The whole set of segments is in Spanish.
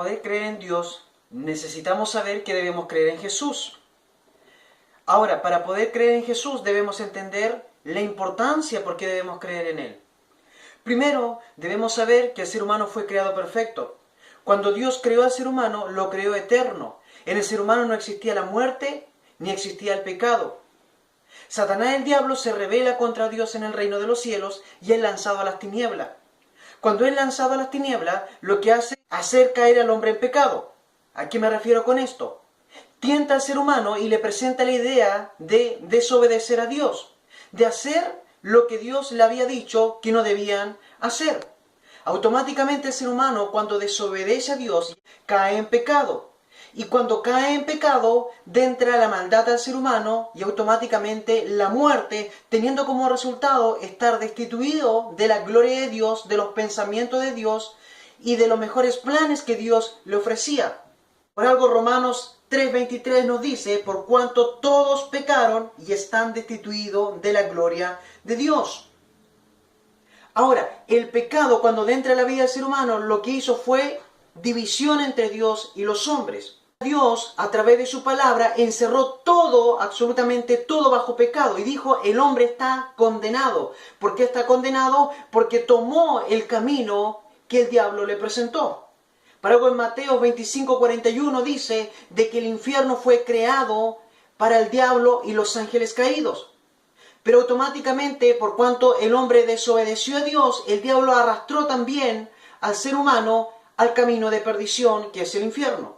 poder creer en Dios, necesitamos saber que debemos creer en Jesús. Ahora, para poder creer en Jesús debemos entender la importancia por qué debemos creer en Él. Primero, debemos saber que el ser humano fue creado perfecto. Cuando Dios creó al ser humano, lo creó eterno. En el ser humano no existía la muerte, ni existía el pecado. Satanás, el diablo, se rebela contra Dios en el reino de los cielos y es lanzado a las tinieblas. Cuando es lanzado a las tinieblas, lo que hace es hacer caer al hombre en pecado. ¿A qué me refiero con esto? Tienta al ser humano y le presenta la idea de desobedecer a Dios, de hacer lo que Dios le había dicho que no debían hacer. Automáticamente el ser humano, cuando desobedece a Dios, cae en pecado. Y cuando cae en pecado, entra la maldad al ser humano y automáticamente la muerte, teniendo como resultado estar destituido de la gloria de Dios, de los pensamientos de Dios y de los mejores planes que Dios le ofrecía. Por algo Romanos 3:23 nos dice, por cuanto todos pecaron y están destituidos de la gloria de Dios. Ahora, el pecado cuando entra en la vida del ser humano lo que hizo fue división entre Dios y los hombres. Dios, a través de su palabra, encerró todo, absolutamente todo bajo pecado y dijo, el hombre está condenado. ¿Por qué está condenado? Porque tomó el camino que el diablo le presentó. Para algo en Mateo 25:41 dice de que el infierno fue creado para el diablo y los ángeles caídos. Pero automáticamente, por cuanto el hombre desobedeció a Dios, el diablo arrastró también al ser humano al camino de perdición, que es el infierno.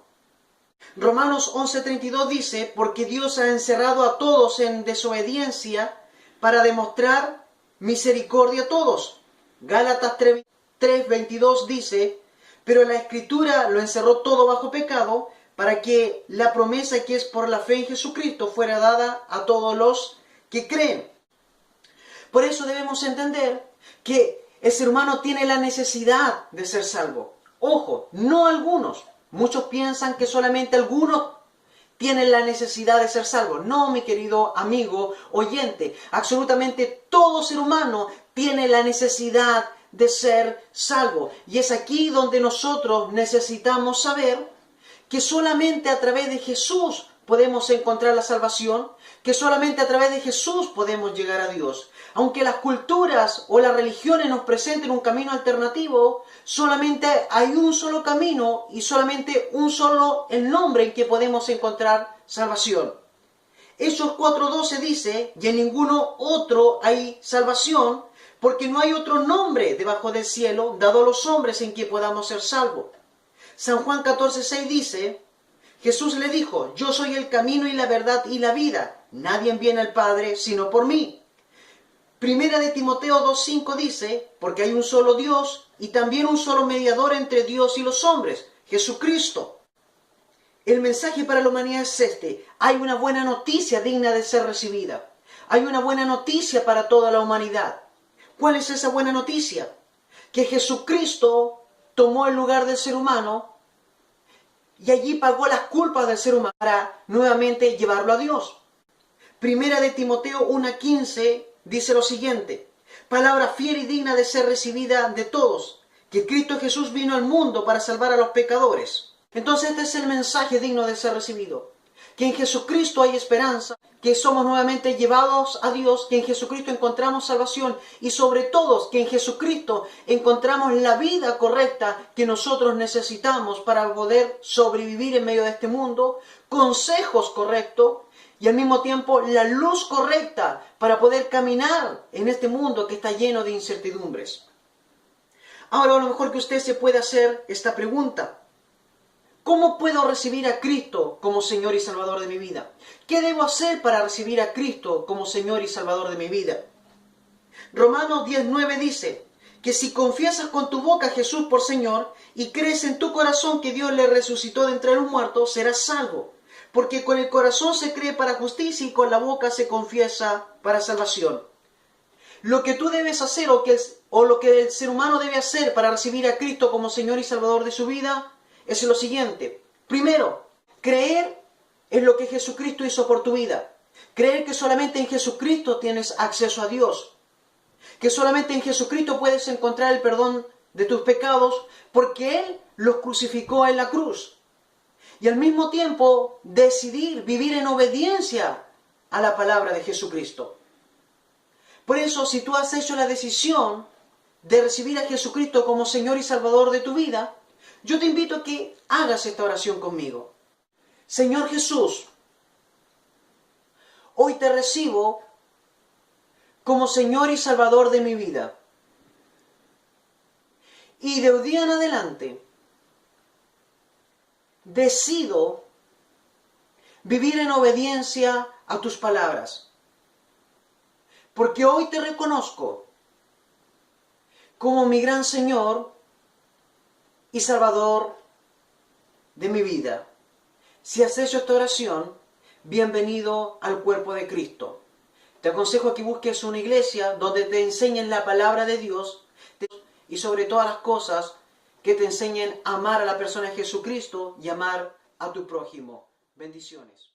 Romanos 11:32 dice, porque Dios ha encerrado a todos en desobediencia para demostrar misericordia a todos. Gálatas 3:22 dice, pero la Escritura lo encerró todo bajo pecado, para que la promesa que es por la fe en Jesucristo fuera dada a todos los que creen. Por eso debemos entender que el ser humano tiene la necesidad de ser salvo. Ojo, no algunos. Muchos piensan que solamente algunos tienen la necesidad de ser salvos. No, mi querido amigo oyente, absolutamente todo ser humano tiene la necesidad de ser salvo. Y es aquí donde nosotros necesitamos saber que solamente a través de Jesús podemos encontrar la salvación, que solamente a través de Jesús podemos llegar a Dios. Aunque las culturas o las religiones nos presenten un camino alternativo, solamente hay un solo camino y solamente un solo el nombre en que podemos encontrar salvación. Hechos 4:12 dice, y en ninguno otro hay salvación, porque no hay otro nombre debajo del cielo dado a los hombres en que podamos ser salvos. San Juan 14:6 dice, Jesús le dijo, yo soy el camino y la verdad y la vida. Nadie viene al Padre sino por mí. Primera de Timoteo 2:5 dice, porque hay un solo Dios y también un solo mediador entre Dios y los hombres, Jesucristo. El mensaje para la humanidad es este, hay una buena noticia digna de ser recibida. Hay una buena noticia para toda la humanidad. ¿Cuál es esa buena noticia? Que Jesucristo tomó el lugar del ser humano y allí pagó las culpas del ser humano para nuevamente llevarlo a Dios. Primera de Timoteo 1:15 dice lo siguiente, palabra fiel y digna de ser recibida de todos, que Cristo Jesús vino al mundo para salvar a los pecadores. Entonces este es el mensaje digno de ser recibido, que en Jesucristo hay esperanza, que somos nuevamente llevados a Dios, que en Jesucristo encontramos salvación y sobre todo que en Jesucristo encontramos la vida correcta que nosotros necesitamos para poder sobrevivir en medio de este mundo, consejos correctos, y al mismo tiempo la luz correcta para poder caminar en este mundo que está lleno de incertidumbres. Ahora a lo mejor que usted se puede hacer esta pregunta. ¿Cómo puedo recibir a Cristo como Señor y Salvador de mi vida? ¿Qué debo hacer para recibir a Cristo como Señor y Salvador de mi vida? Romanos 10:9 dice que si confiesas con tu boca a Jesús por Señor y crees en tu corazón que Dios le resucitó de entre los muertos, serás salvo. Porque con el corazón se cree para justicia y con la boca se confiesa para salvación. Lo que tú debes hacer o lo que el ser humano debe hacer para recibir a Cristo como Señor y Salvador de su vida es lo siguiente. Primero, creer en lo que Jesucristo hizo por tu vida. Creer que solamente en Jesucristo tienes acceso a Dios. Que solamente en Jesucristo puedes encontrar el perdón de tus pecados porque Él los crucificó en la cruz. Y al mismo tiempo decidir vivir en obediencia a la palabra de Jesucristo. Por eso, si tú has hecho la decisión de recibir a Jesucristo como Señor y Salvador de tu vida, yo te invito a que hagas esta oración conmigo. Señor Jesús, hoy te recibo como Señor y Salvador de mi vida. Y de hoy día en adelante, decido vivir en obediencia a tus palabras. Porque hoy te reconozco como mi gran Señor y Salvador de mi vida. Si has hecho esta oración, bienvenido al cuerpo de Cristo. Te aconsejo que busques una iglesia donde te enseñen la palabra de Dios y sobre todas las cosas que te enseñen a amar a la persona de Jesucristo y amar a tu prójimo. Bendiciones.